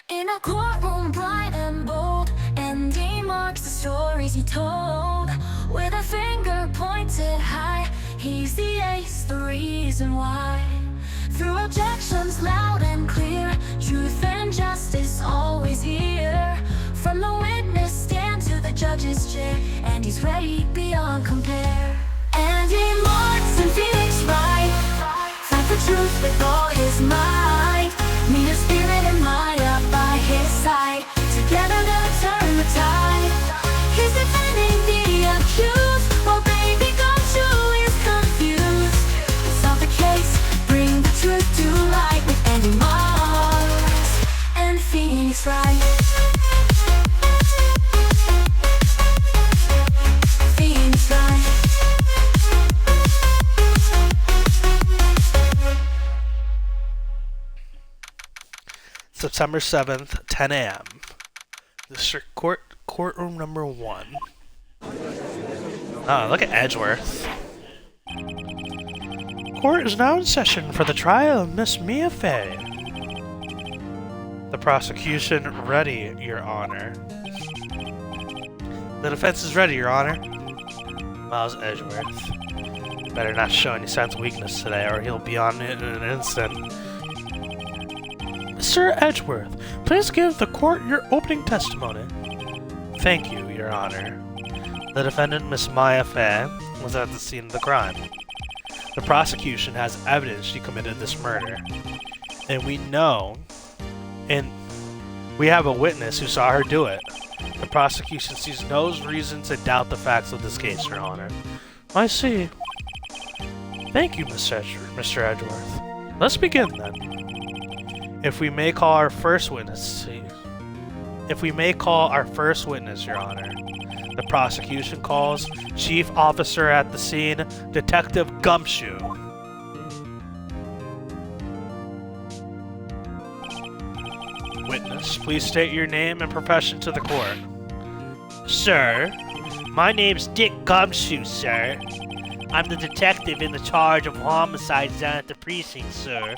In a courtroom bright and bold, and he marks the stories he told. With a finger pointed high, he's the ace, the reason why. Through objections loud and clear, truth and justice always here. From the witness stand to the judge's chair, and he's ready beyond compare. And he marks in Phoenix Wright, fight for truth with all his might. Meet a spirit and Maya by his side, together they'll turn the tide. He's defending the accused, while baby Gumshoe is confused. Solve the case, bring the truth to light, with Andy Mars and Phoenix Wright. Phoenix Wright. September 7th, 10 a.m. District Courtroom number 1. Oh, look at Edgeworth. Court is now in session for the trial of Miss Maya Fey. The prosecution ready, Your Honor. The defense is ready, Your Honor. Miles Edgeworth. Better not show any signs of weakness today, or he'll be on it in an instant. Mr. Edgeworth, please give the court your opening testimony. Thank you, Your Honor. The defendant, Miss Maya Fey, was at the scene of the crime. The prosecution has evidence she committed this murder. And we have a witness who saw her do it. The prosecution sees no reason to doubt the facts of this case, Your Honor. I see. Thank you, Mr. Edgeworth. Let's begin, then. If we may call our first witness, Your Honor. The prosecution calls Chief Officer at the scene, Detective Gumshoe. Witness, please state your name and profession to the court. Sir, my name's Dick Gumshoe, sir. I'm the detective in the charge of homicides down at the precinct, sir.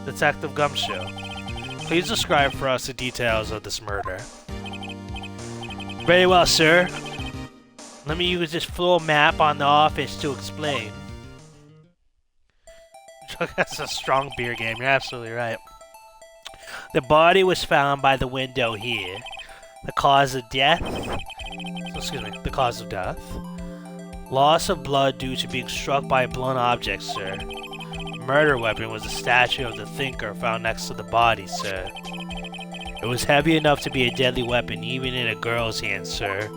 Detective Gumshoe, please describe for us the details of this murder. Very well, sir. Let me use this floor map on the office to explain. That's a strong beer game, you're absolutely right. The body was found by the window here. The cause of death? The cause of death. Loss of blood due to being struck by a blunt object, sir. Murder weapon was a statue of the thinker found next to the body, sir. It was heavy enough to be a deadly weapon, even in a girl's hand, sir.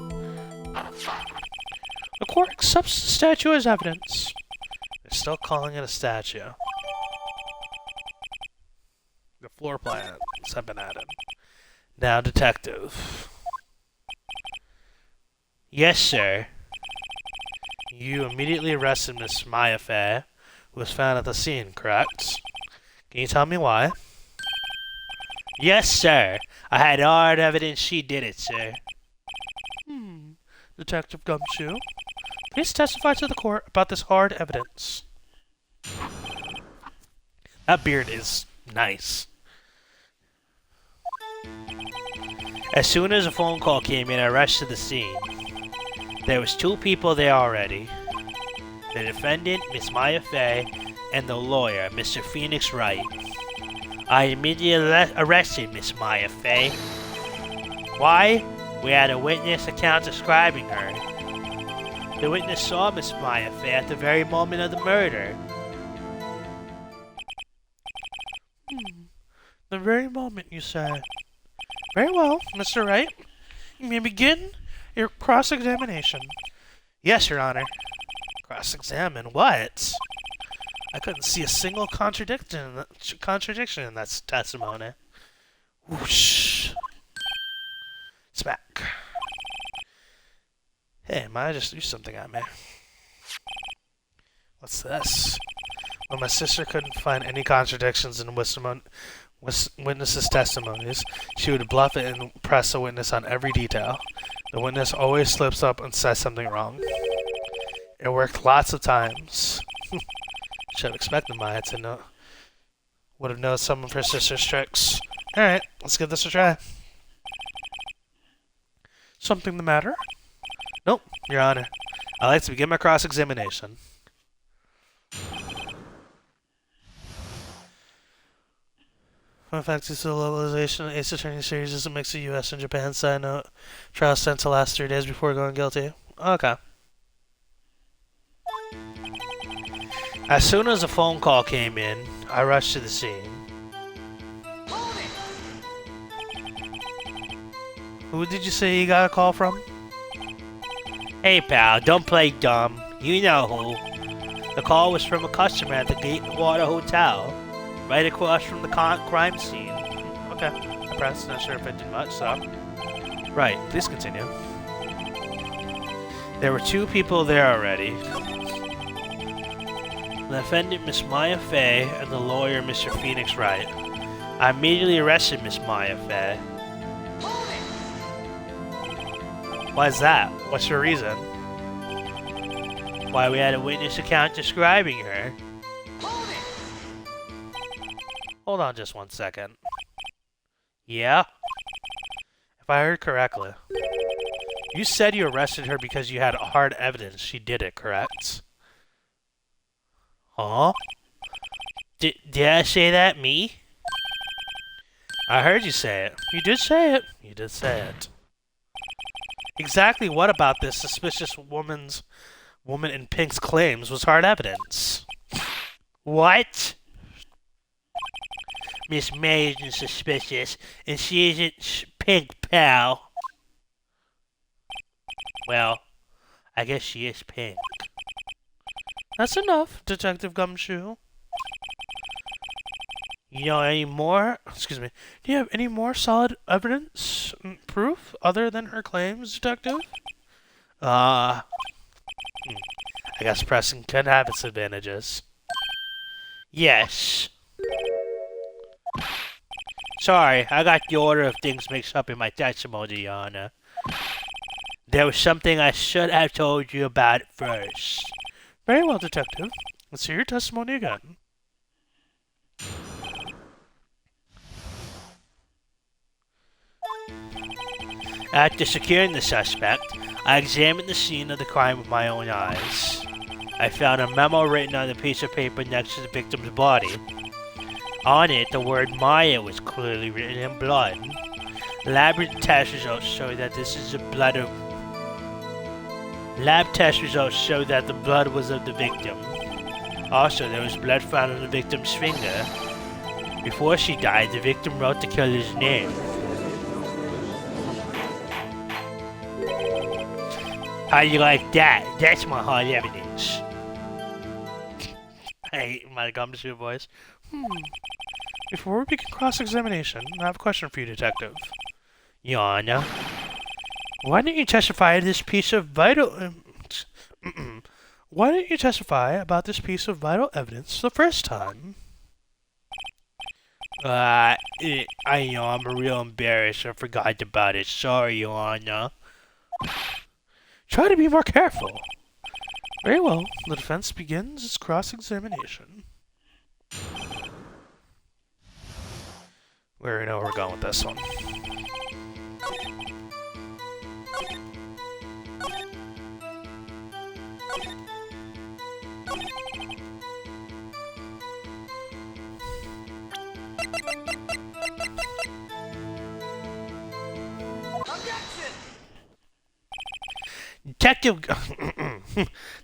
The court accepts the statue as evidence. They're still calling it a statue. The floor plans have been added. Now, detective. Yes, sir. You immediately arrested Miss Maya Fey, who was found at the scene, correct? Can you tell me why? Yes, sir. I had hard evidence she did it, sir. Detective Gumshoe, please testify to the court about this hard evidence. That beard is nice. As soon as a phone call came in, I rushed to the scene. There was 2 people there already. The defendant, Miss Maya Fey, and the lawyer, Mr. Phoenix Wright. I immediately arrested Miss Maya Fey. Why? We had a witness account describing her. The witness saw Miss Maya Fey at the very moment of the murder. The very moment, you say? Very well, Mr. Wright. You may begin your cross-examination. Yes, Your Honor. Cross-examine? What? I couldn't see a single contradiction in that testimony. Whoosh. Smack. Hey, Maya just threw something at me. What's this? When my sister couldn't find any contradictions in witnesses' testimonies, she would bluff it and press the witness on every detail. The witness always slips up and says something wrong. It worked lots of times. Should have expected Maya to know. Would have known some of her sister's tricks. Alright, let's give this a try. Something the matter? Nope, Your Honor. I'd like to begin my cross-examination. Fun fact is the localization of the Ace Attorney series is a mix of US and Japan. Side note, trial sent to last 3 days before going guilty. Okay. As soon as a phone call came in, I rushed to the scene. Who did you say you got a call from? Hey pal, don't play dumb. You know who. The call was from a customer at the Gatewater Hotel, right across from the crime scene. Okay. I pressed, not sure if it did much, so. Right, please continue. There were 2 people there already. The defendant, Miss Maya Fey, and the lawyer, Mr. Phoenix Wright. I immediately arrested Miss Maya Fey. Why's that? What's your reason? Why, we had a witness account describing her. Hold on just 1 second. Yeah? If I heard correctly, you said you arrested her because you had hard evidence she did it, correct? Huh? Did I say that, me? I heard you say it. You did say it. You did say it. Exactly what about this suspicious woman in pink's claims was hard evidence? What? Miss May isn't suspicious, and she isn't pink, pal. Well, I guess she is pink. That's enough, Detective Gumshoe. You know any more? Excuse me. Do you have any more solid evidence, proof, other than her claims, Detective? I guess pressing can have its advantages. Yes. Sorry, I got the order of things mixed up in my testimony, Your Honor. There was something I should have told you about first. Very well, Detective. Let's hear your testimony again. After securing the suspect, I examined the scene of the crime with my own eyes. I found a memo written on a piece of paper next to the victim's body. On it, the word Maya was clearly written in blood. Lab test results show that this is the blood of... Lab test results show that the blood was of the victim. Also, there was blood found on the victim's finger. Before she died, the victim wrote the killer's name. How do you like that? That's my hard evidence. I hate my Gumshoe voice. Before we begin cross-examination, I have a question for you, Detective. Your Honor. Why didn't you testify to this piece of vital... Why didn't you testify about this piece of vital evidence the first time? I know, I'm real embarrassed. I forgot about it. Sorry, Your Honor. Try to be more careful. Very well. The defense begins its cross-examination. We already know where we're going with this one.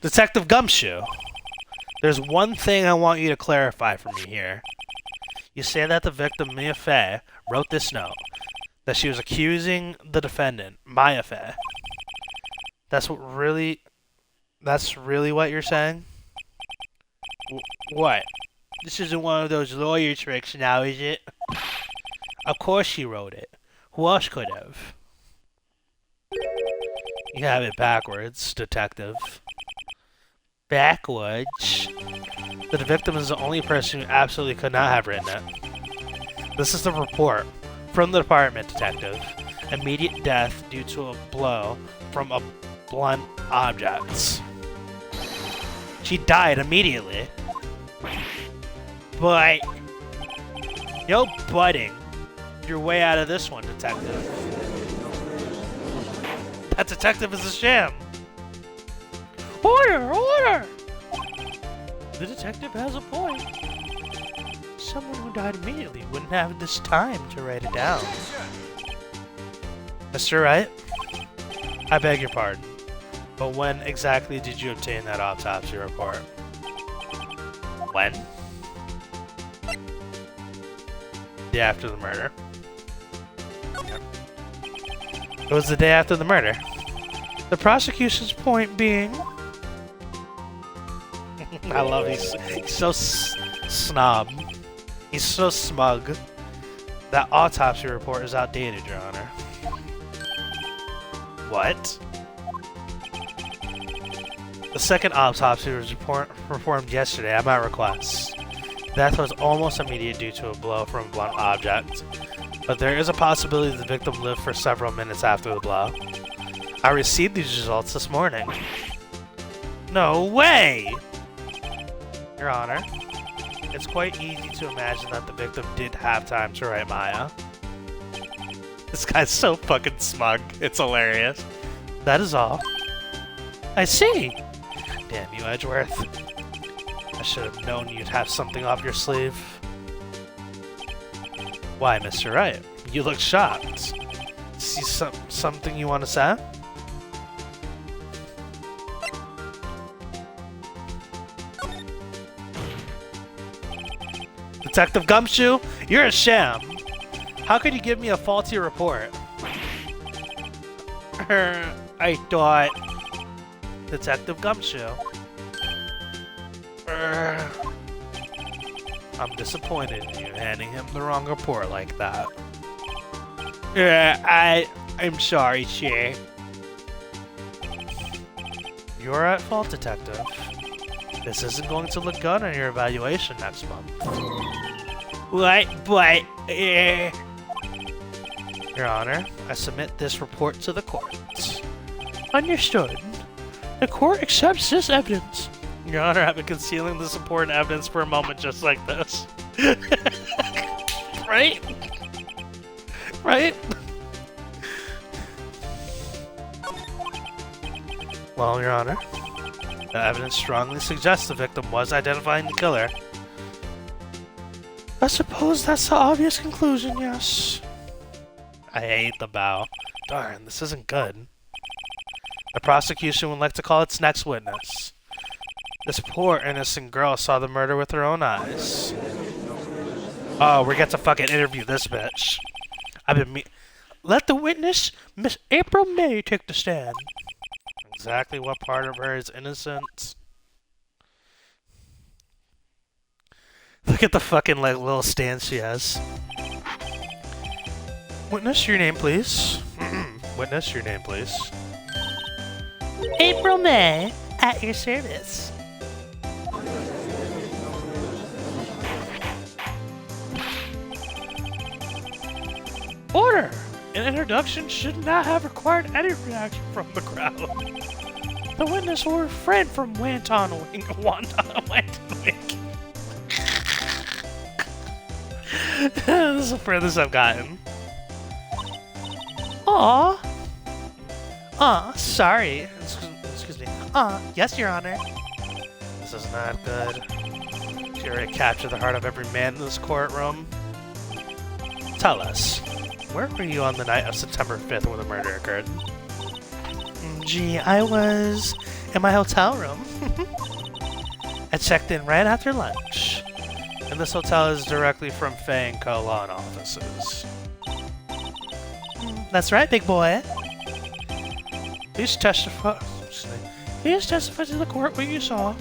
Detective Gumshoe, there's one thing I want you to clarify for me here. You say that the victim, Maya Fey, wrote this note, that she was accusing the defendant, Maya Fey. That's really what you're saying? What? This isn't one of those lawyer tricks now, is it? Of course she wrote it. Who else could have? You have it backwards, Detective. Backwards? The victim is the only person who absolutely could not have written it. This is the report from the department, Detective. Immediate death due to a blow from a blunt object. She died immediately. But... no butting. You're way out of this one, detective. That detective is a sham. Order! Order! The detective has a point. Someone who died immediately wouldn't have this time to write it down. Mr. Wright, I beg your pardon, but when exactly did you obtain that autopsy report? When? The day after the murder. It was the day after the murder. The prosecution's point being... I love he's so snob. He's so smug. That autopsy report is outdated, Your Honor. What? The second autopsy was performed yesterday at my request. Death was almost immediate due to a blow from a blunt object, but there is a possibility the victim lived for several minutes after the blow. I received these results this morning. No way! Your Honor, it's quite easy to imagine that the victim did have time to write Maya. This guy's so fucking smug. It's hilarious. That is all. I see. Damn you, Edgeworth. I should have known you'd have something up your sleeve. Why, Mr. Wright? You look shocked. See something you want to say? Detective Gumshoe, you're a sham. How could you give me a faulty report? I thought... Detective Gumshoe. I'm disappointed in you handing him the wrong report like that. I'm sorry, sir. You're at fault, Detective. This isn't going to look good on your evaluation next month. What? But... Your Honor, I submit this report to the court. Understood. The court accepts this evidence. Your Honor, I've been concealing this important evidence for a moment just like this. Right? Right? Well, Your Honor, the evidence strongly suggests the victim was identifying the killer. I suppose that's the obvious conclusion, yes. I hate the bow. Darn, this isn't good. The prosecution would like to call its next witness. This poor innocent girl saw the murder with her own eyes. Oh, we get to fucking interview this bitch. Let the witness, Miss April May, take the stand. Exactly what part of her is innocent? Look at the fucking like little stance she has. Witness, your name, please. Witness, your name, please. April May, at your service. Order! An introduction should not have required any reaction from the crowd. The witness will refrain from wanton-wing. This is the furthest I've gotten. Sorry. Excuse me. Yes, Your Honor. This is not good. She already captured the heart of every man in this courtroom. Tell us, where were you on the night of September 5th when the murder occurred? Gee, I was in my hotel room. I checked in right after lunch. And this hotel is directly from Fey and Co. law offices. That's right, big boy. Please testify to the court what you saw.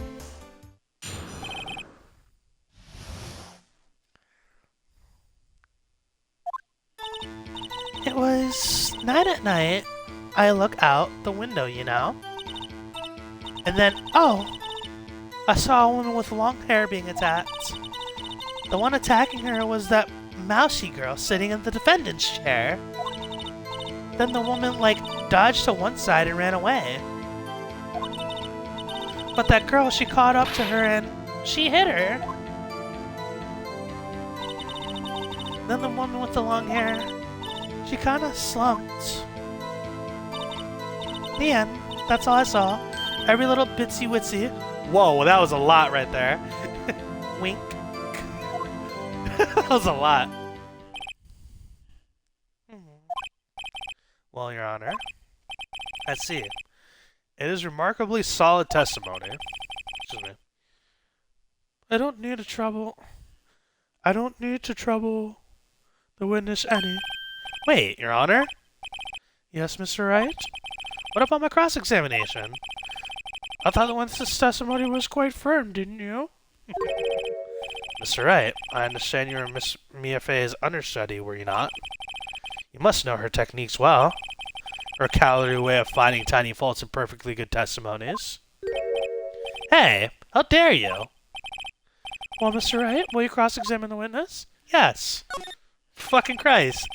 It was night at night. I look out the window, you know. And then, I saw a woman with long hair being attacked. The one attacking her was that mousy girl sitting in the defendant's chair. Then the woman, dodged to one side and ran away. But that girl, she caught up to her and she hit her. Then the woman with the long hair, she kind of slumped. The end. That's all I saw. Every little bitsy witsy. Whoa, well, that was a lot right there. Wink. That was a lot. Well, Your Honor, I see. It is remarkably solid testimony. Excuse me. I don't need to trouble the witness any. Wait, Your Honor? Yes, Mr. Wright? What about my cross-examination? I thought the witness's testimony was quite firm, didn't you? Mr. Wright, I understand you were Miss Maya Fey's understudy, were you not? You must know her techniques well. Her calorie way of finding tiny faults in perfectly good testimonies. Hey, how dare you? Well, Mr. Wright, will you cross-examine the witness? Yes. Fucking Christ.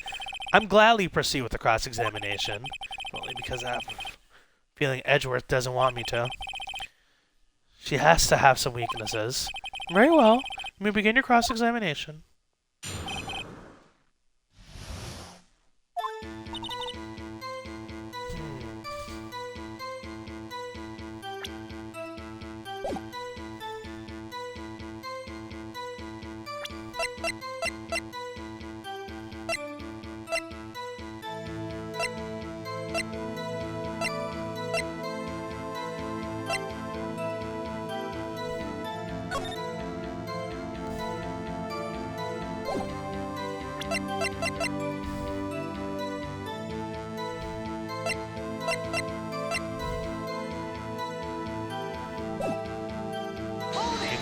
I'm gladly proceed with the cross-examination. Only because I have a feeling Edgeworth doesn't want me to. She has to have some weaknesses. Very well. You may begin your cross-examination.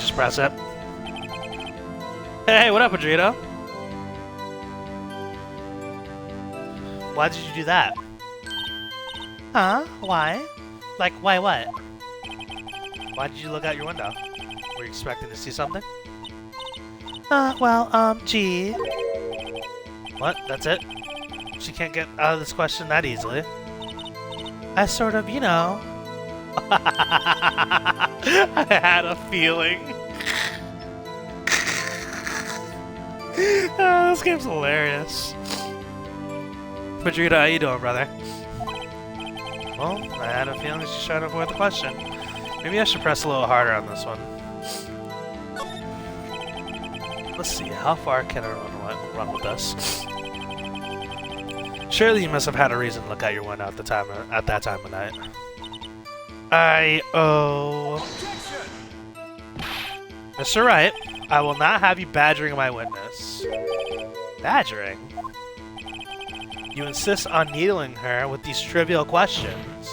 Just press it. Hey, what up, Adrito? Why did you do that? Huh? Why? Like, why what? Why did you look out your window? Were you expecting to see something? Gee. What? That's it? She can't get out of this question that easily. I sort of, you know. I had a feeling. Oh, this game's hilarious. Vegeta, how you doing, brother? Well, I had a feeling she's trying to avoid the question. Maybe I should press a little harder on this one. Let's see, how far can I run with this? Surely you must have had a reason to look out your window at that time of night. Mr. Wright, I will not have you badgering my witness. Badgering? You insist on needling her with these trivial questions.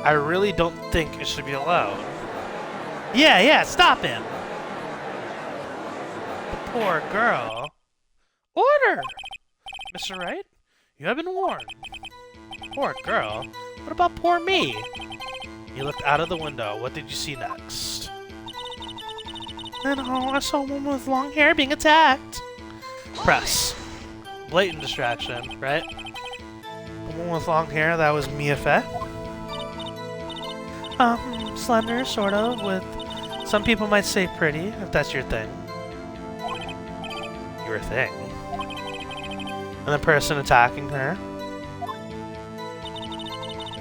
I really don't think it should be allowed. Yeah, stop him! The poor girl. Order! Mr. Wright, you have been warned. Poor girl? What about poor me? You looked out of the window. What did you see next? Then, I saw a woman with long hair being attacked. Press. Blatant distraction, right? A woman with long hair, that was Maya Fey. Slender, sort of, with some people might say pretty, if that's your thing. Your thing? And the person attacking her?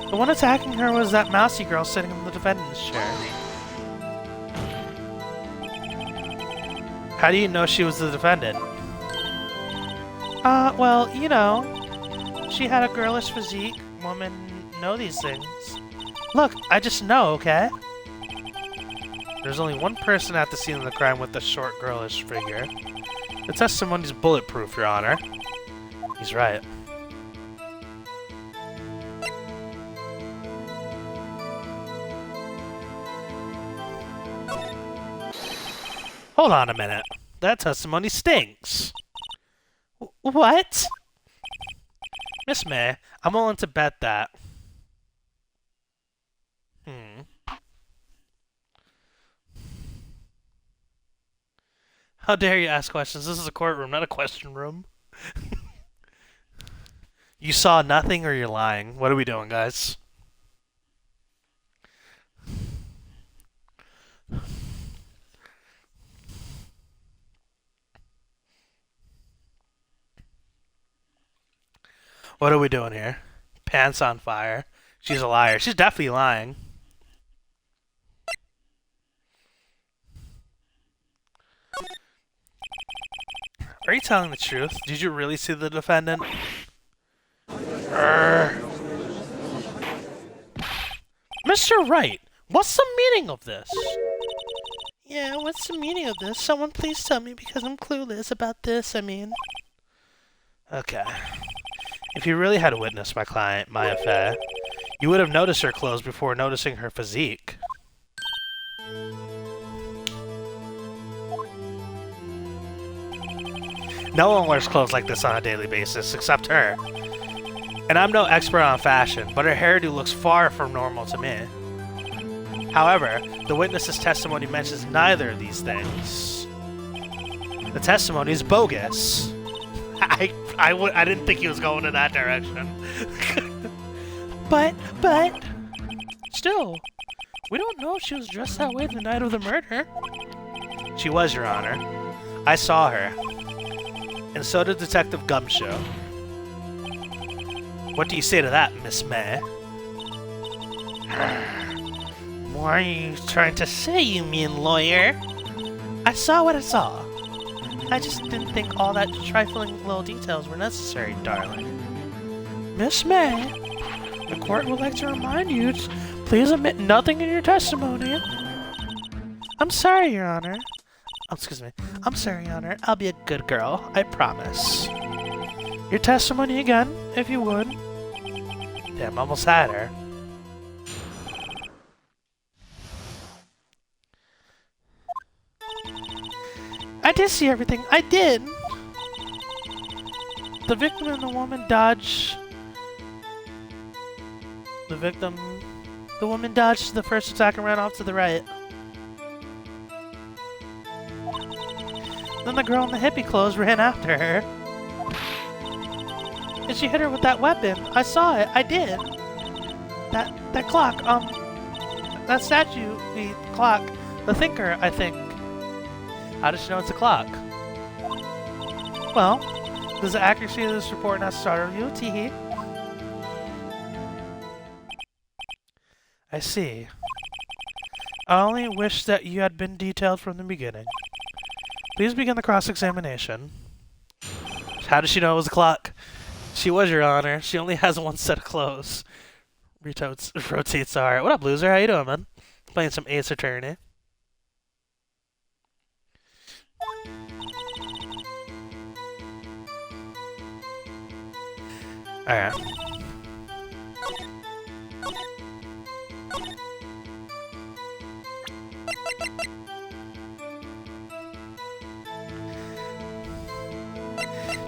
The one attacking her was that mousy girl sitting in the defendant's chair. How do you know she was the defendant? Well, you know, she had a girlish physique. Women know these things. Look, I just know, okay? There's only one person at the scene of the crime with the short, girlish figure. The testimony's bulletproof, Your Honor. He's right. Hold on a minute. That testimony stinks. What? Miss May, I'm willing to bet that. How dare you ask questions? This is a courtroom, not a question room. You saw nothing or you're lying? What are we doing, guys? What are we doing here? Pants on fire. She's a liar. She's definitely lying. Are you telling the truth? Did you really see the defendant? Mr. Wright, what's the meaning of this? Yeah, what's the meaning of this? Someone please tell me because I'm clueless about this, I mean. Okay. If you really had witnessed my client, Maya Fey, you would have noticed her clothes before noticing her physique. No one wears clothes like this on a daily basis, except her. And I'm no expert on fashion, but her hairdo looks far from normal to me. However, the witness's testimony mentions neither of these things. The testimony is bogus. I didn't think he was going in that direction. but, still, we don't know if she was dressed that way the night of the murder. She was, Your Honor. I saw her. And so did Detective Gumshoe. What do you say to that, Miss May? What are you trying to say, you mean lawyer? I saw what I saw. I just didn't think all that trifling little details were necessary, darling. Miss May, the court would like to remind you to please omit nothing in your testimony. I'm sorry, Your Honor. Oh, excuse me. I'm sorry, Your Honor. I'll be a good girl. I promise. Your testimony again, if you would. Damn, almost had her. I did see everything. I did. The victim and the woman dodged. The woman dodged the first attack and ran off to the right. Then the girl in the hippie clothes ran after her. And she hit her with that weapon. I saw it. I did. That clock, that statue, the clock, the thinker, I think. How does she know it's a clock? Well, does the accuracy of this report not startle you, teehee? I see. I only wish that you had been detailed from the beginning. Please begin the cross-examination. How does she know it was a clock? She was, Your Honor. She only has one set of clothes. Rotates alright. What up, loser? How you doing, man? Playing some Ace Attorney. Alright.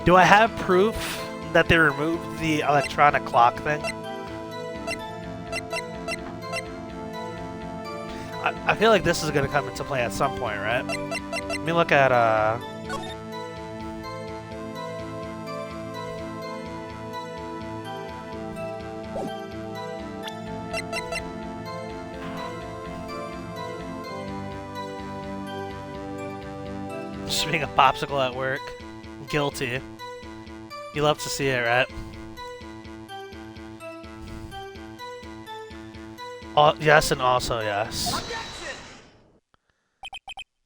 Do I have proof that they removed the electronic clock thing? I feel like this is going to come into play at some point, right? Let me look at, just being a popsicle at work. Guilty. You love to see it, right? Yes, and also yes.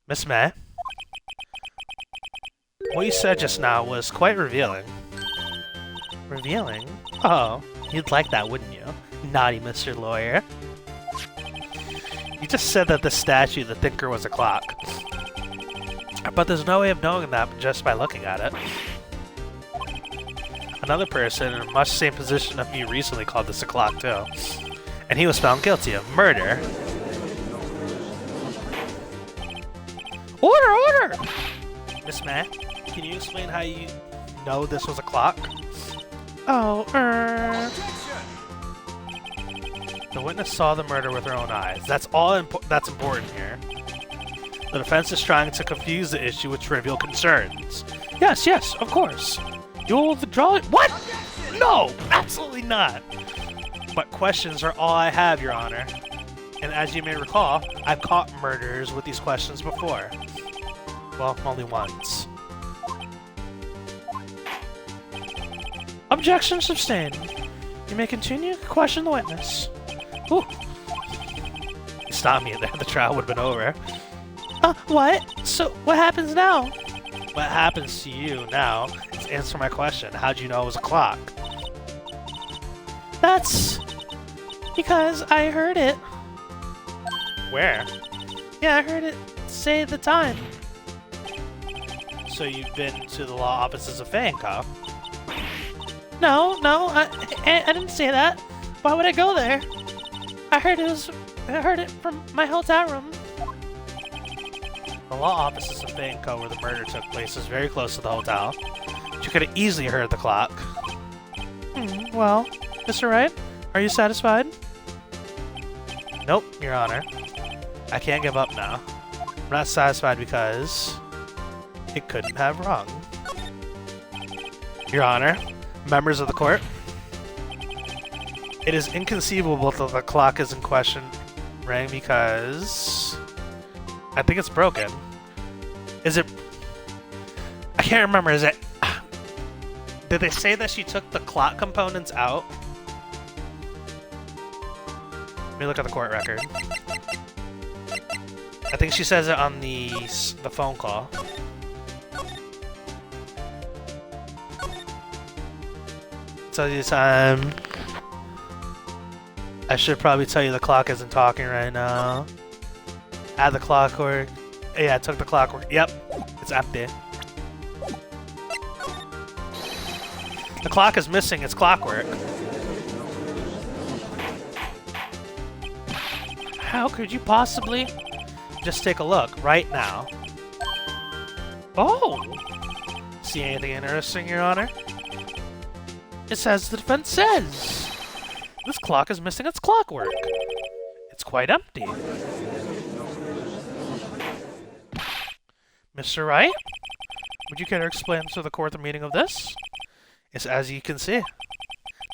Miss May, what you said just now was quite revealing. Revealing? Oh, you'd like that, wouldn't you? Naughty Mr. Lawyer. You just said that the statue, the thinker, was a clock. But there's no way of knowing that just by looking at it. Another person in much the same position of me recently called this a clock too. And he was found guilty of murder. Order! Miss May, can you explain how you know this was a clock? Oh, The witness saw the murder with her own eyes. That's all that's important here. The defense is trying to confuse the issue with trivial concerns. Yes, of course. You'll withdraw it? What? No, absolutely not. But questions are all I have, Your Honor. And as you may recall, I've caught murderers with these questions before. Well, only once. Objection sustained. You may continue to question the witness. Ooh. You stopped me there, the trial would have been over. What? So, what happens now? What happens to you now is answer my question. How'd you know it was a clock? That's because I heard it. Where? Yeah, I heard it say the time. So you've been to the law offices of Fang, huh? No, I didn't say that. Why would I go there? I heard it from my hotel room. The law offices of Fang, where the murder took place, is very close to the hotel. You could have easily heard the clock. Well, Mr. Wright, are you satisfied? Nope, Your Honor. I can't give up now. I'm not satisfied because it couldn't have rung. Your Honor, members of the court, it is inconceivable that the clock is in question rang because I think it's broken. Is it? I can't remember. Is it? Did they say that she took the clock components out? Let me look at the court record. I think she says it on the phone call. Tell you the time. I should probably tell you the clock isn't talking right now. Add the clockwork. Yeah, I took the clockwork. Yep, it's empty. The clock is missing its clockwork. How could you possibly? Just take a look right now. Oh! See anything interesting, Your Honor? It says the defense says. This clock is missing its clockwork. It's quite empty. Mr. Wright, would you care to explain to the court the meaning of this? It's as you can see.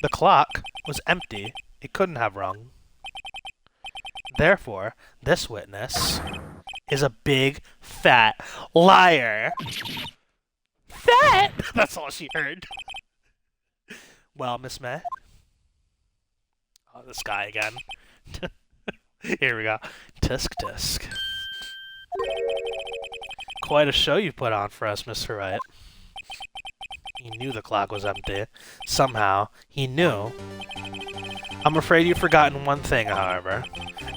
The clock was empty. It couldn't have rung. Therefore, this witness is a big, fat liar. Fat? That's all she heard. Well, Miss May. Oh, this guy again. Here we go. Tisk tisk. Quite a show you put on for us, Mr. Wright. He knew the clock was empty. Somehow, he knew. I'm afraid you've forgotten one thing, however.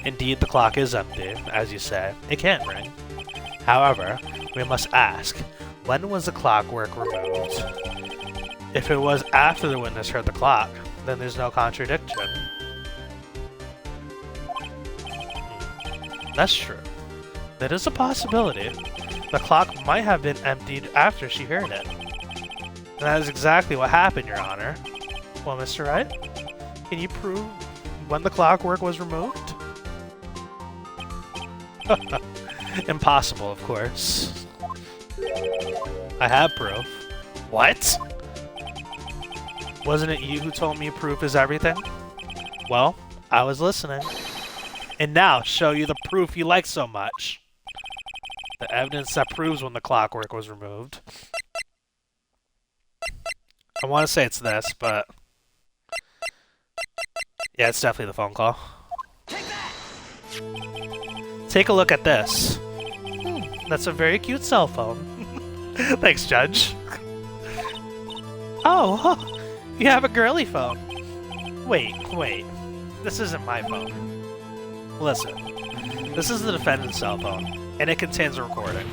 Indeed, the clock is empty, as you say. It can't ring. However, we must ask, when was the clockwork removed? If it was after the witness heard the clock, then there's no contradiction. That's true. That is a possibility. The clock might have been emptied after she heard it. And that is exactly what happened, Your Honor. Well, Mr. Wright, can you prove when the clockwork was removed? Impossible, of course. I have proof. What? Wasn't it you who told me proof is everything? Well, I was listening. And now, show you the proof you like so much. The evidence that proves when the clockwork was removed. I want to say it's this, but... yeah, it's definitely the phone call. Take a look at this. That's a very cute cell phone. Thanks, Judge. Oh, you have a girly phone. Wait. This isn't my phone. Listen, this is the defendant's cell phone, and it contains a recording.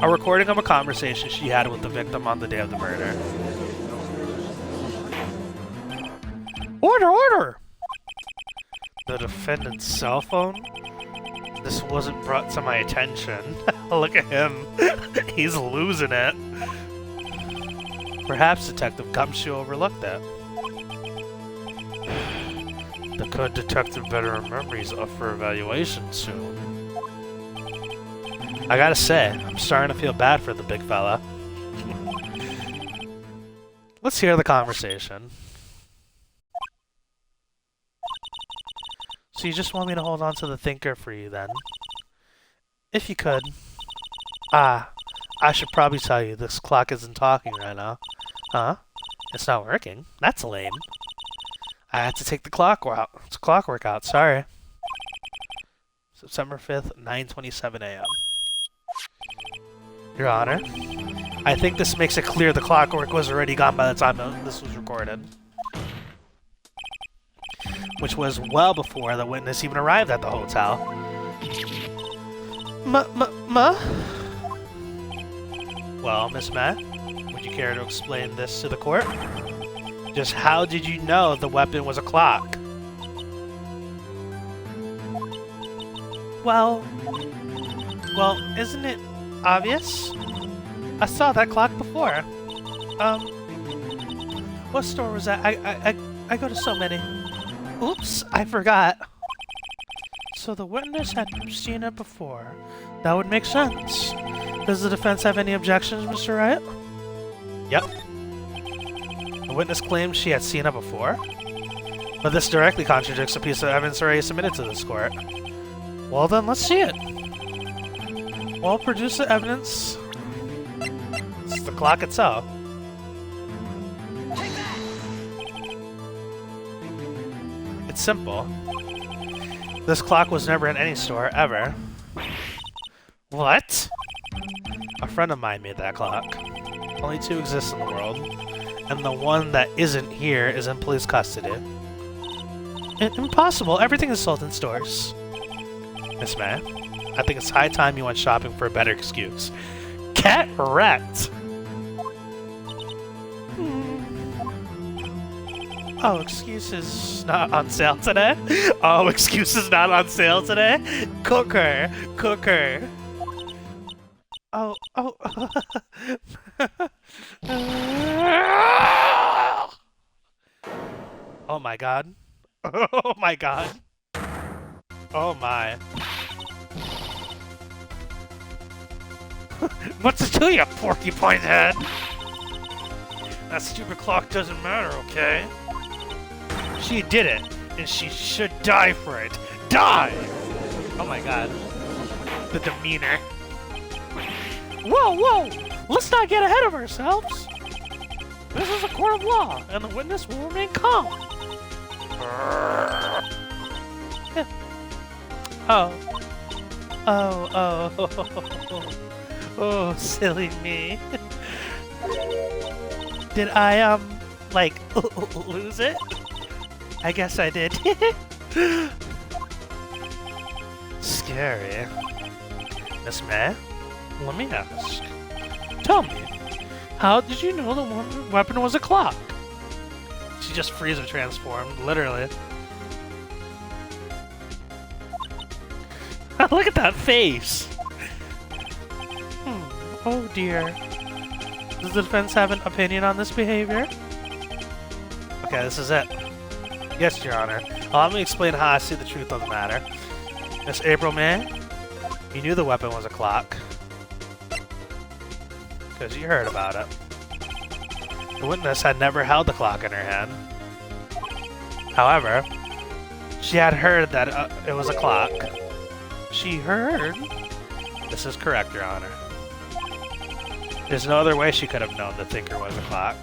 A recording of a conversation she had with the victim on the day of the murder. Order! The defendant's cell phone? This wasn't brought to my attention. Look at him. He's losing it. Perhaps Detective Gumshoe overlooked that. The good detective better remember he's up for evaluation soon. I gotta say, I'm starting to feel bad for the big fella. Let's hear the conversation. So you just want me to hold on to the thinker for you then? If you could. I should probably tell you this clock isn't talking right now. Huh? It's not working. That's lame. I had to take the clockwork out. Sorry. September 5th, 9:27 a.m. Your Honor, I think this makes it clear the clockwork was already gone by the time this was recorded. Which was well before the witness even arrived at the hotel. Well, Miss Ma, would you care to explain this to the court? Just how did you know the weapon was a clock? Well, isn't it obvious? I saw that clock before. What store was that? I go to so many. Oops, I forgot. So the witness had seen it before. That would make sense. Does the defense have any objections, Mr. Wright? Yep. The witness claims she had seen it before, but this directly contradicts a piece of evidence already submitted to this court. Well then, let's see it. Well, produce the evidence. It's the clock itself. It's simple. This clock was never in any store, ever. What? A friend of mine made that clock. Only 2 exist in the world, and the one that isn't here is in police custody. Impossible. Everything is sold in stores. Miss May, I think it's high time you went shopping for a better excuse. Correct! Oh, excuses not on sale today? Oh, excuses not on sale today? Cooker! Oh. Oh my god. Oh my god. Oh my. What's it to you, porcupine head? That stupid clock doesn't matter, okay? She did it, and she should die for it. Die! Oh my god. The demeanor. Whoa! Let's not get ahead of ourselves! This is a court of law, and the witness will remain calm. Oh, silly me. Did I, lose it? I guess I did. Scary. Miss May, let me ask. Tell me, how did you know the weapon was a clock? She just freezer transformed, literally. Look at that face! Oh dear. Does the defense have an opinion on this behavior? Okay, this is it. Yes, Your Honor. Let me explain how I see the truth of the matter. Miss April May, you knew the weapon was a clock. Because you heard about it. The witness had never held the clock in her hand. However, she had heard that it was a clock. She heard? This is correct, Your Honor. There's no other way she could have known the thinker was a clock.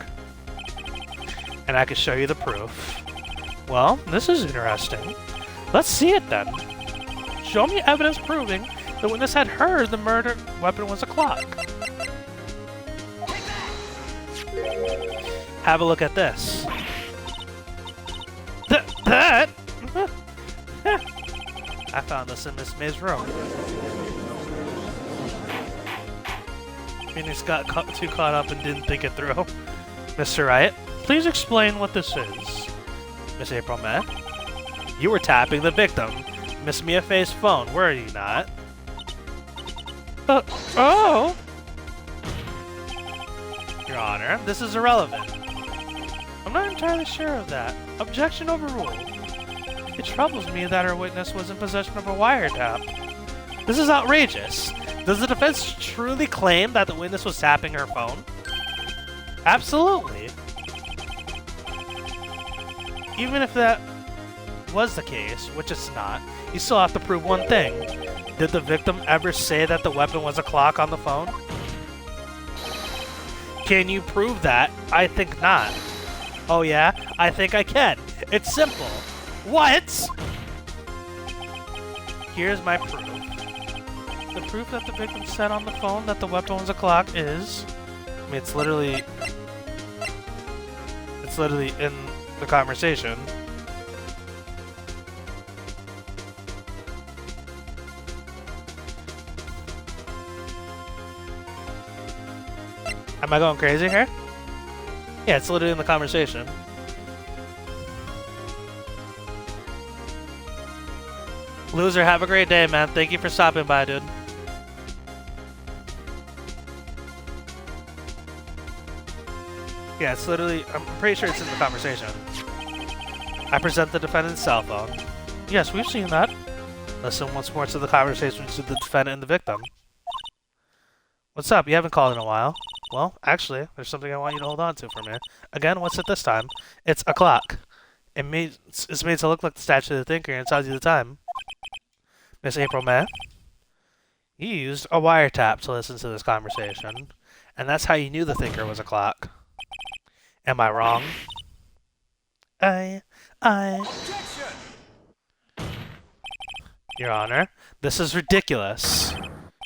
And I could show you the proof. Well, this is interesting. Let's see it then. Show me evidence proving the witness had heard the murder weapon was a clock. Have a look at this. That? I found this in Miss May's room. Phoenix got too caught up and didn't think it through. Mr. Wright, please explain what this is. Miss April May, you were tapping the victim, Miss Maya Fey's phone, were you not? Oh! Your Honor, this is irrelevant. I'm not entirely sure of that. Objection overruled. It troubles me that our witness was in possession of a wiretap. This is outrageous. Does the defense truly claim that the witness was tapping her phone? Absolutely. Even if that was the case, which it's not, you still have to prove one thing. Did the victim ever say that the weapon was a clock on the phone? Can you prove that? I think not. Oh yeah? I think I can. It's simple. What? Here's my proof. The proof that the victim said on the phone that the weapon was a clock is... I mean, it's literally in the conversation. Am I going crazy here? Yeah, it's literally in the conversation. Loser, have a great day, man. Thank you for stopping by, dude. Yeah, it's literally... I'm pretty sure it's in the conversation. I present the defendant's cell phone. Yes, we've seen that. Listen once more to the conversation between the defendant and the victim. What's up? You haven't called in a while. Well, actually, there's something I want you to hold on to for me. Again, what's it this time? It's a clock. It's made to look like the statue of the thinker and it tells you the time. Miss April May, you used a wiretap to listen to this conversation, and that's how you knew the thinker was a clock. Am I wrong? Objection! Your Honor, this is ridiculous.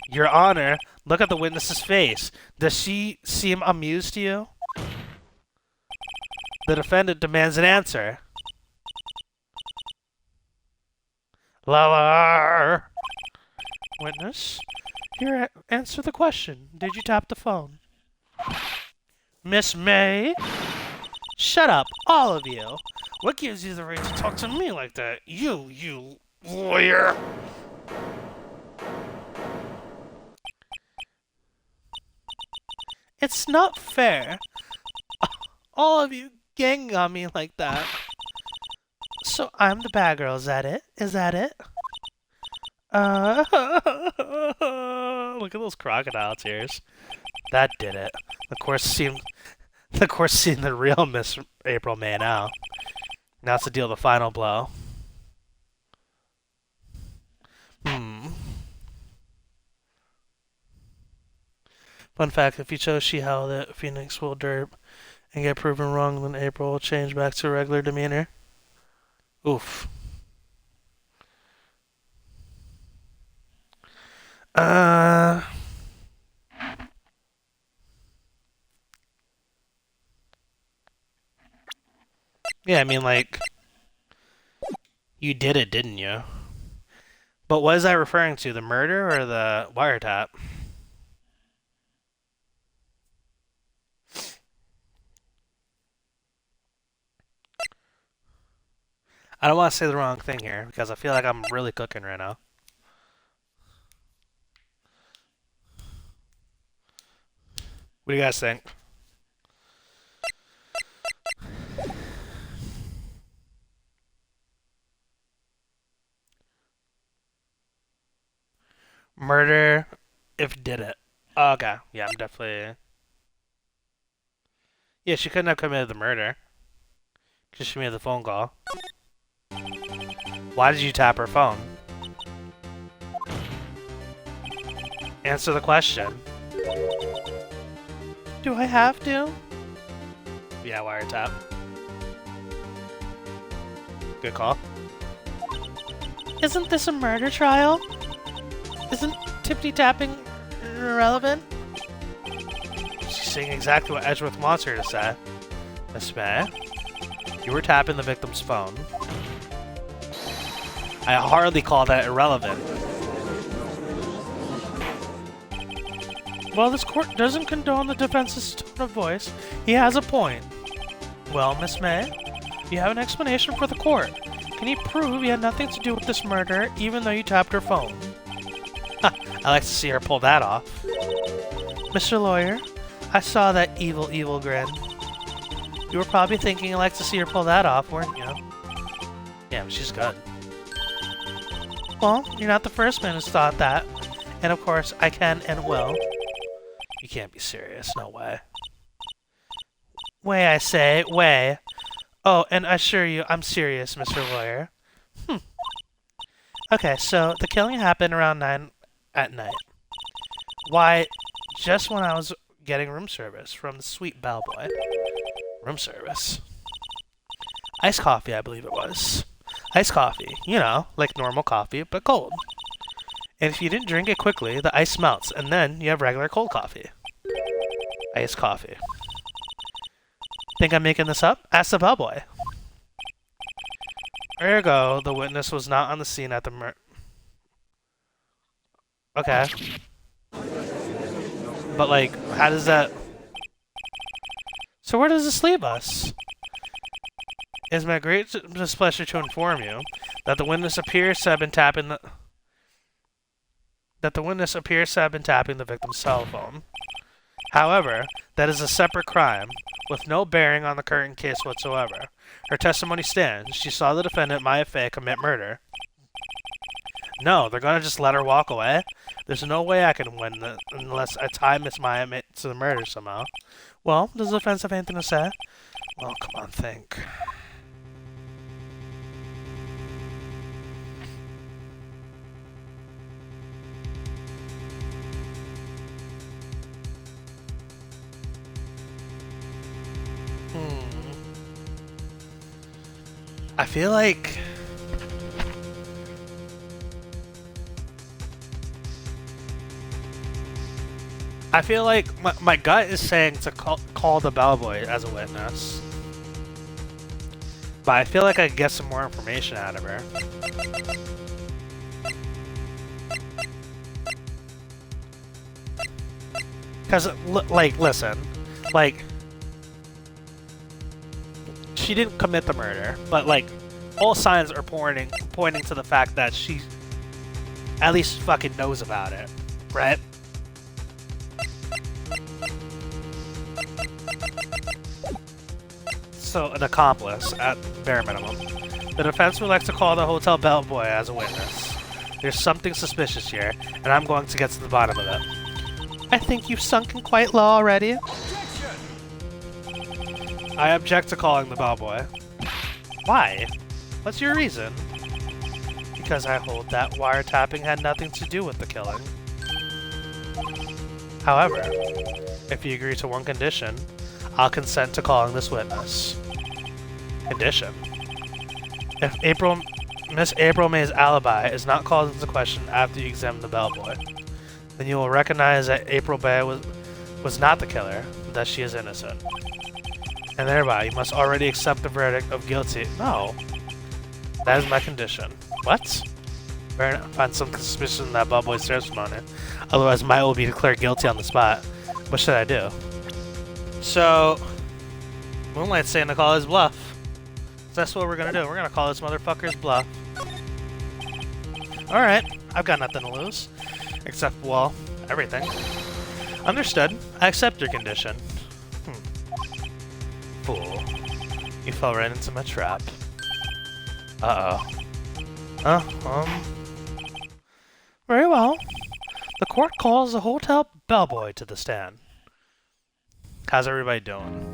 Your Honor, look at the witness's face. Does she seem amused to you? The defendant demands an answer. Lower. Witness, here, answer the question. Did you tap the phone? Miss May? Shut up, all of you. What gives you the right to talk to me like that? You lawyer. It's not fair. All of you ganging on me like that. So I'm the bad girl, is that it? Is that it? Look at those crocodile tears. That did it. The course seen the real Miss April May now. Now it's to deal the final blow. Fun fact, if you chose she held it, Phoenix will derp and get proven wrong, then April will change back to regular demeanor. Oof. Yeah, I mean, like, you did it, didn't you? But what is that referring to? The murder or the wiretap? I don't want to say the wrong thing here because I feel like I'm really cooking right now. What do you guys think? Murder if did it. Oh, okay. Yeah, I'm definitely... Yeah, she couldn't have committed the murder. Because she made the phone call. Why did you tap her phone? Answer the question. Do I have to? Yeah, wiretap. Good call. Isn't this a murder trial? Isn't tippity-tapping irrelevant? She's saying exactly what Edgeworth wants her to say. Miss May, you were tapping the victim's phone. I hardly call that irrelevant. While this court doesn't condone the defense's tone of voice, he has a point. Well, Miss May, you have an explanation for the court. Can you prove you had nothing to do with this murder, even though you tapped her phone? I like to see her pull that off. Mr. Lawyer, I saw that evil, evil grin. You were probably thinking I'd like to see her pull that off, weren't you? Yeah, she's good. Well, you're not the first man who's thought that. And of course, I can and will. You can't be serious, no way. Way, I say, way. Oh, and I assure you, I'm serious, Mr. Lawyer. Okay, so the killing happened around 9 at night. Why, just when I was getting room service from the sweet bellboy. Room service? Iced coffee, I believe it was. Iced coffee, you know, like normal coffee, but cold. And if you didn't drink it quickly, the ice melts, and then you have regular cold coffee. Iced coffee. Think I'm making this up? Ask the bellboy. Ergo, the witness was not on the scene at the murder. Okay. But, like, how does that... So where does this leave us? It is my great displeasure to inform you that the witness appears to have been tapping the... victim's cell phone. However, that is a separate crime, with no bearing on the current case whatsoever. Her testimony stands. She saw the defendant, Maya Fey, commit murder. No, they're gonna just let her walk away? There's no way I can win unless I tie Miss Maya to the murder somehow. Well, does the defense have anything to say? Well, come on, think. I feel like... my gut is saying to call the bellboy as a witness. But I feel like I could get some more information out of her. Because, like, listen. Like... She didn't commit the murder, but like all signs are pointing to the fact that she at least fucking knows about it, right? So an accomplice at bare minimum. The defense would like to call the hotel bellboy as a witness. There's something suspicious here, and I'm going to get to the bottom of it. I think you've sunken quite low already. I object to calling the bellboy. Why? What's your reason? Because I hold that wiretapping had nothing to do with the killing. However, if you agree to one condition, I'll consent to calling this witness. Condition. If Miss April May's alibi is not called into question after you examine the bellboy, then you will recognize that April May was not the killer, that she is innocent. And thereby, you must already accept the verdict of guilty. No. That is my condition. What? Better not find some suspicion in that bellboy's testimony. Otherwise, Maya will be declared guilty on the spot. What should I do? So, Moonlight's saying to call his bluff. That's what we're gonna do. We're gonna call this motherfucker's bluff. Alright, I've got nothing to lose. Except, well, everything. Understood. I accept your condition. Fool. You fell right into my trap. Uh-oh. Very well. The court calls the hotel bellboy to the stand. How's everybody doing?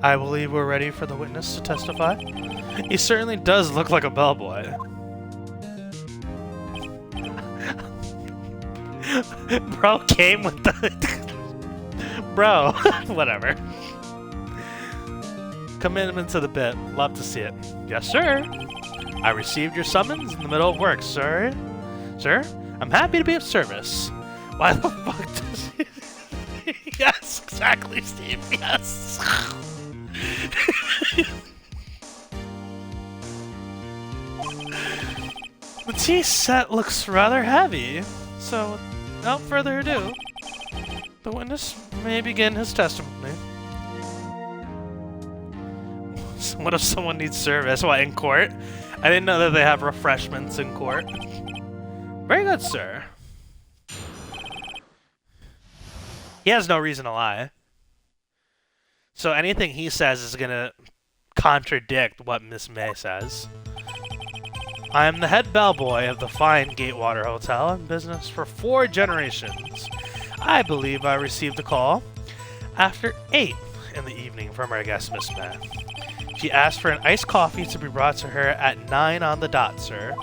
I believe we're ready for the witness to testify. He certainly does look like a bellboy. Bro came with the... Bro, whatever. Commitment to the bit. Love to see it. Yes, sir. I received your summons in the middle of work, sir. Sir, I'm happy to be of service. Why the fuck does he... Yes, exactly, Steve. Yes. The tea set looks rather heavy, so without further ado, the witness may begin his testimony. What if someone needs service? What, in court? I didn't know that they have refreshments in court. Very good, sir. He has no reason to lie. So anything he says is gonna contradict what Miss May says. I am the head bellboy of the fine Gatewater Hotel in business for 4 generations. I believe I received a call after 8 in the evening from our guest, Miss May. She asked for an iced coffee to be brought to her at 9 on the dot, sir.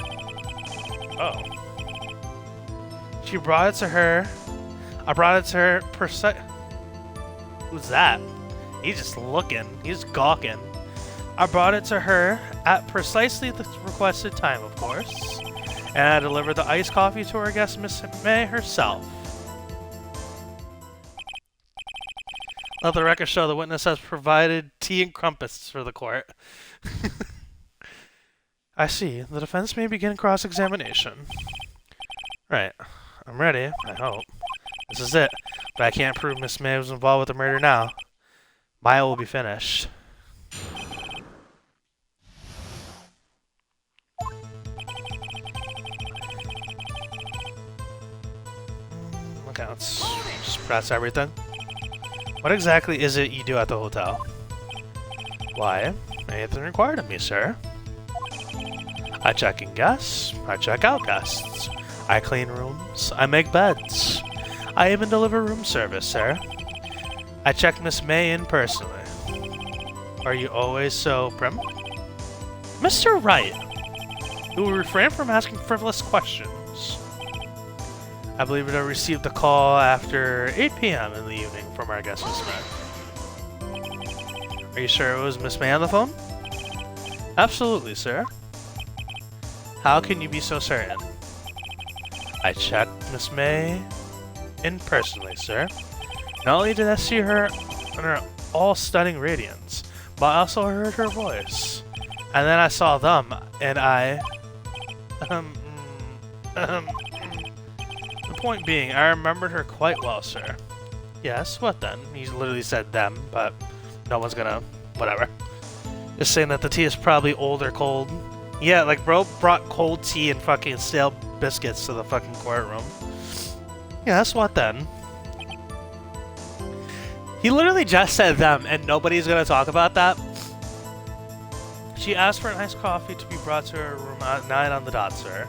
Oh. She brought it to her. I brought it to her Who's that? He's just looking. He's gawking. I brought it to her at precisely the requested time, of course. And I delivered the iced coffee to our guest, Miss May herself. Let the record show the witness has provided tea and crumpets for the court. I see. The defense may begin cross-examination. Right. I'm ready, I hope. This is it. But I can't prove Miss May was involved with the murder now. Maya will be finished. Okay, let's just press everything. What exactly is it you do at the hotel? Why? Anything required of me, sir? I check in guests. I check out guests. I clean rooms. I make beds. I even deliver room service, sir. I check Miss May in personally. Are you always so prim? Mr. Wright, you will refrain from asking frivolous questions. I believe I received a call after 8 p.m. in the evening from our guest, Miss May. Are you sure it was Miss May on the phone? Absolutely, sir. How can you be so certain? I checked Miss May in personally, sir. Not only did I see her in her all-stunning radiance, but I also heard her voice. And then I saw them, and The point being, I remembered her quite well, sir. Yes, what then? He literally said them, but no one's gonna... whatever. Just saying that the tea is probably old or cold. Yeah, like, bro brought cold tea and fucking stale biscuits to the fucking courtroom. Yes, what then? He literally just said them, and nobody's gonna talk about that. She asked for an iced coffee to be brought to her room at 9 on the dot, sir.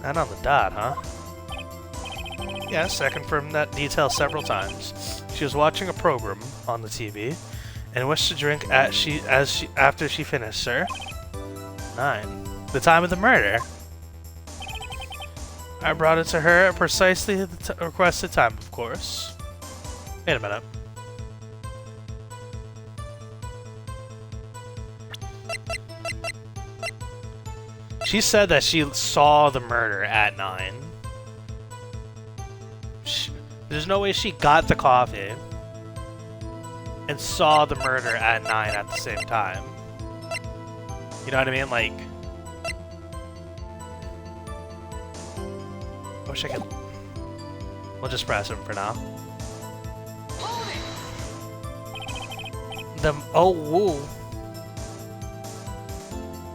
9 on the dot, huh? Yes, I confirmed that detail several times. She was watching a program on the TV and wished to drink after she finished, sir. 9. The time of the murder. I brought it to her at precisely the requested time, of course. Wait a minute. She said that she saw the murder at 9. There's no way she got the coffee and saw the murder at 9 at the same time. You know what I mean? Like... I wish I could... We'll just press him for now. Oh, woo.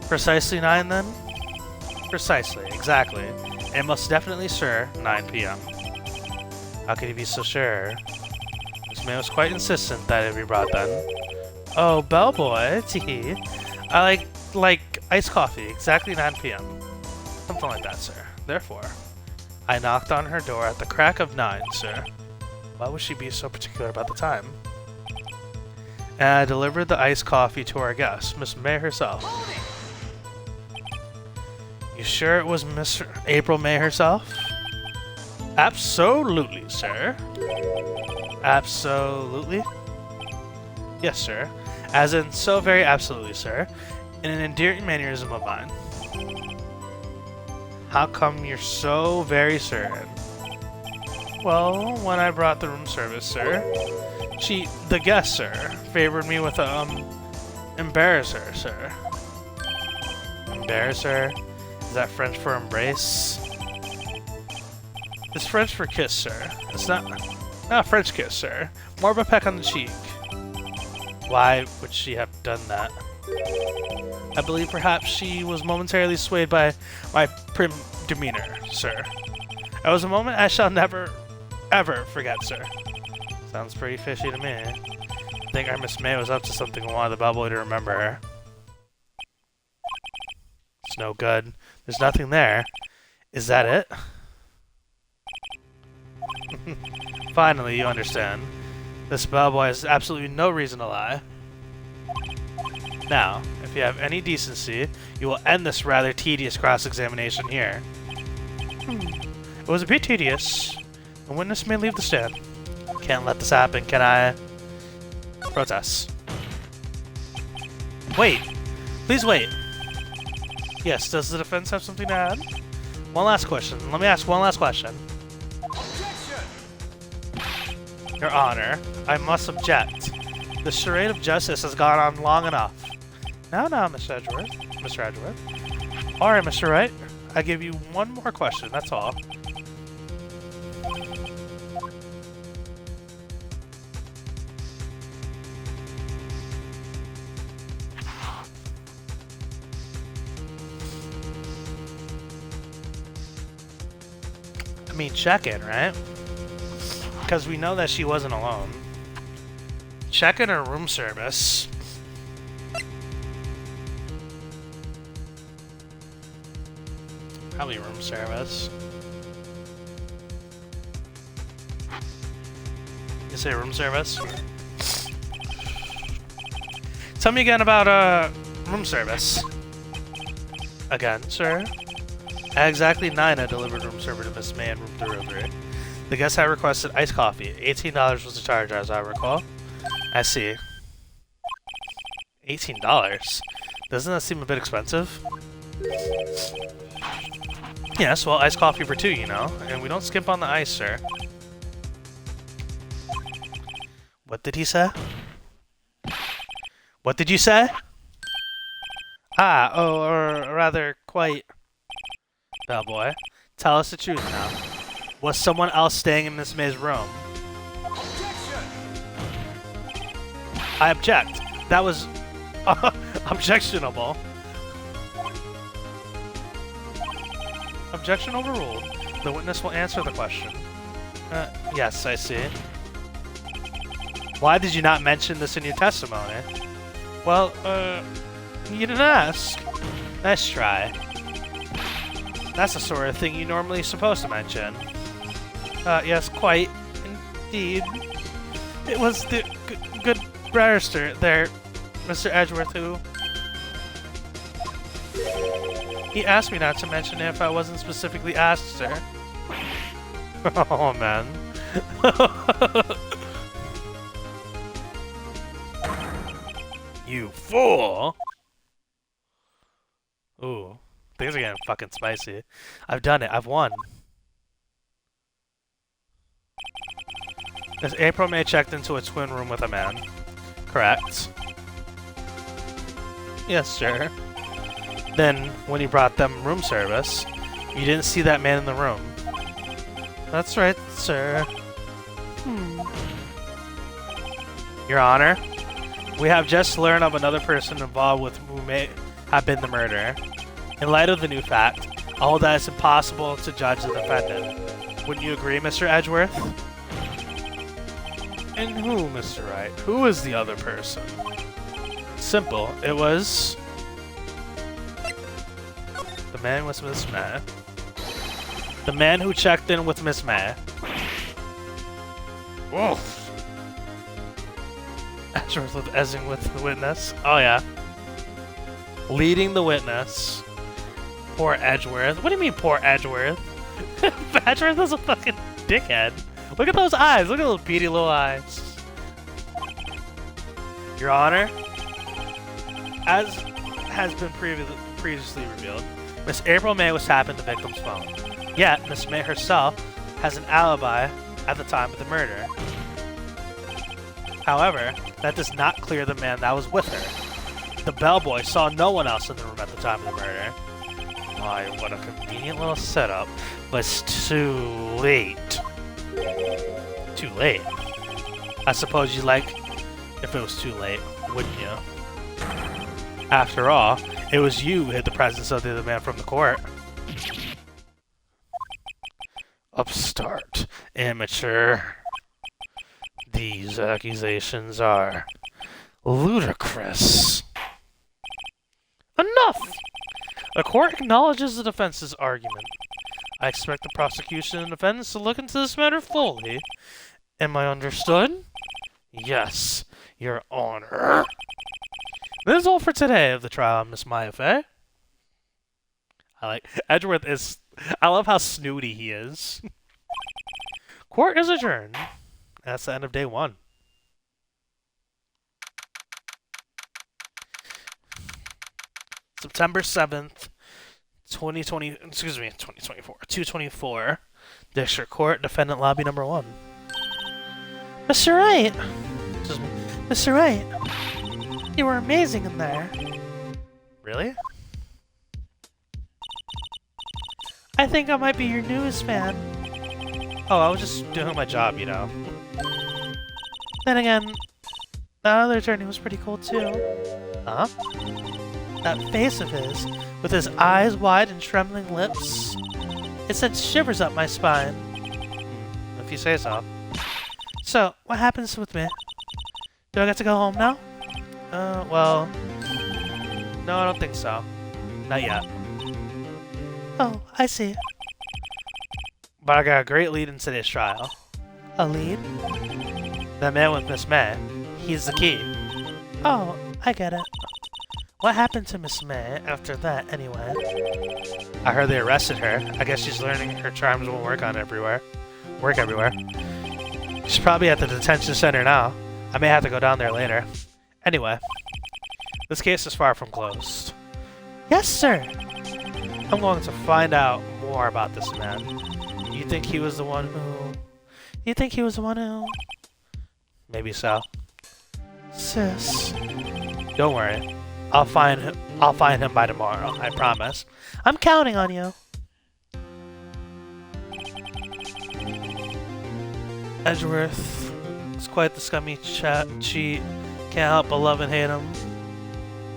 Precisely 9 then? Precisely, exactly. And most definitely, sir, 9 p.m. How could you be so sure? This man was quite insistent that it be brought then. Oh, bellboy, teehee. I like iced coffee, exactly 9 p.m. Something like that, sir. Therefore, I knocked on her door at the crack of 9, sir. Why would she be so particular about the time? And I delivered the iced coffee to our guest, Miss May herself. You sure it was Miss April May herself? Absolutely, sir. Absolutely? Yes, sir. As in, so very absolutely, sir. In an endearing mannerism of mine. How come you're so very certain? Well, when I brought the room service, sir, the guest, sir, favored me with a, embarrasser, sir. Embarrasser? Is that French for embrace? It's French for kiss, sir. It's not a French kiss, sir. More of a peck on the cheek. Why would she have done that? I believe perhaps she was momentarily swayed by my prim demeanor, sir. It was a moment I shall never, ever forget, sir. Sounds pretty fishy to me. I think our Miss May was up to something and wanted the bellboy to remember her. It's no good. There's nothing there. Is that it? Finally, you understand. This bellboy has absolutely no reason to lie. Now, if you have any decency, you will end this rather tedious cross-examination here. It was a bit tedious. The witness may leave the stand. Can't let this happen, can I? Protest. Wait! Please wait! Yes, does the defense have something to add? One last question. Let me ask one last question. Objection! Your Honor, I must object. The charade of justice has gone on long enough. Now, Mr. Edgeworth. Mr. Edgeworth. Alright, Mr. Wright. I give you one more question, that's all. I mean, check in, right? Because we know that she wasn't alone. Check in her room service. Probably room service. You say room service? Tell me again about room service. Again, sir? At exactly 9, I delivered room server to Miss May in room 303. The guest had requested iced coffee. $18 was the charge, as I recall. I see. $18? Doesn't that seem a bit expensive? Yes, well, iced coffee for 2, you know. And we don't skimp on the ice, sir. What did he say? What did you say? Ah, oh, or rather, quite... Bellboy, tell us the truth now. Was someone else staying in Miss May's room? Objection! I object. That was... objectionable. Objection overruled. The witness will answer the question. Yes, I see. Why did you not mention this in your testimony? Well, you didn't ask. Nice try. That's the sort of thing you normally supposed to mention. Yes, quite. Indeed. It was the good barrister there, Mr. Edgeworth, who... He asked me not to mention it if I wasn't specifically asked, sir. Oh, man. You fool! Ooh. Things are getting fucking spicy. I've done it. I've won. Miss April May checked into a twin room with a man. Correct. Yes, sir. Then, when you brought them room service, you didn't see that man in the room. That's right, sir. Your Honor, we have just learned of another person involved with who may have been the murderer. In light of the new fact, I hold that it's impossible to judge the defendant. Wouldn't you agree, Mr. Edgeworth? And who, Mr. Wright? Who is the other person? Simple. It was... the man with Miss May. The man who checked in with Miss May. Wolf. Edgeworth with Ezzing with the witness. Oh, yeah. Leading the witness. Poor Edgeworth. What do you mean, poor Edgeworth? Edgeworth is a fucking dickhead. Look at those eyes. Look at those beady little eyes. Your Honor, as has been previously revealed, Miss April May was tapping the victim's phone. Yet, Miss May herself has an alibi at the time of the murder. However, that does not clear the man that was with her. The bellboy saw no one else in the room at the time of the murder. Why, what a convenient little setup. But it's too late. Too late? I suppose you'd like if it was too late, wouldn't you? After all, it was you who hid the presence of the other man from the court. Upstart. Amateur. These accusations are ludicrous. Enough! The court acknowledges the defense's argument. I expect the prosecution and defense to look into this matter fully. Am I understood? Yes, Your Honor. This is all for today of the trial of Miss Maya Fey. Edgeworth is... I love how snooty he is. Court is adjourned. That's the end of day 1. September 7th, 2024, 224, District Court, Defendant Lobby number 1. Mr. Wright! Excuse me. Mr. Wright, you were amazing in there. Really? I think I might be your newest fan. Oh, I was just doing my job, you know. Then again, the other attorney was pretty cool too. Huh? That face of his, with his eyes wide and trembling lips, it sent shivers up my spine. If you say so. So, what happens with me? Do I get to go home now? Well... No, I don't think so. Not yet. Oh, I see. But I got a great lead in today's trial. A lead? That man with Miss May. He's the key. Oh, I get it. What happened to Miss May after that, anyway? I heard they arrested her. I guess she's learning her charms won't work everywhere. She's probably at the detention center now. I may have to go down there later. Anyway, this case is far from closed. Yes, sir! I'm going to find out more about this man. You think he was the one who... Maybe so. Sis... Don't worry. I'll find him by tomorrow, I promise. I'm counting on you. Edgeworth is quite the scummy cheat. Can't help but love and hate him.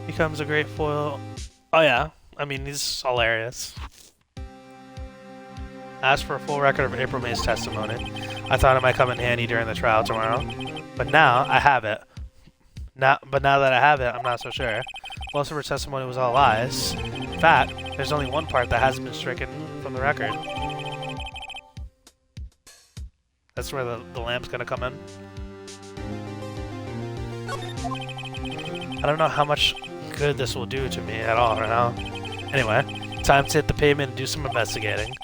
Becomes a great foil. Oh yeah, I mean, he's hilarious. Asked for a full record of April May's testimony. I thought it might come in handy during the trial tomorrow. But now, I have it. Now that I have it, I'm not so sure. Most of her testimony was all lies. In fact, there's only one part that hasn't been stricken from the record. That's where the lamp's gonna come in. I don't know how much good this will do to me at all right now. Anyway, time to hit the pavement and do some investigating.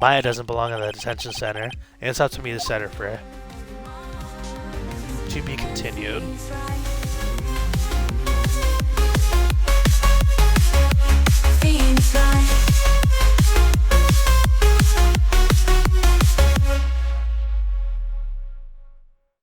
Maya doesn't belong in the detention center, and it's up to me to set her free. To be continued.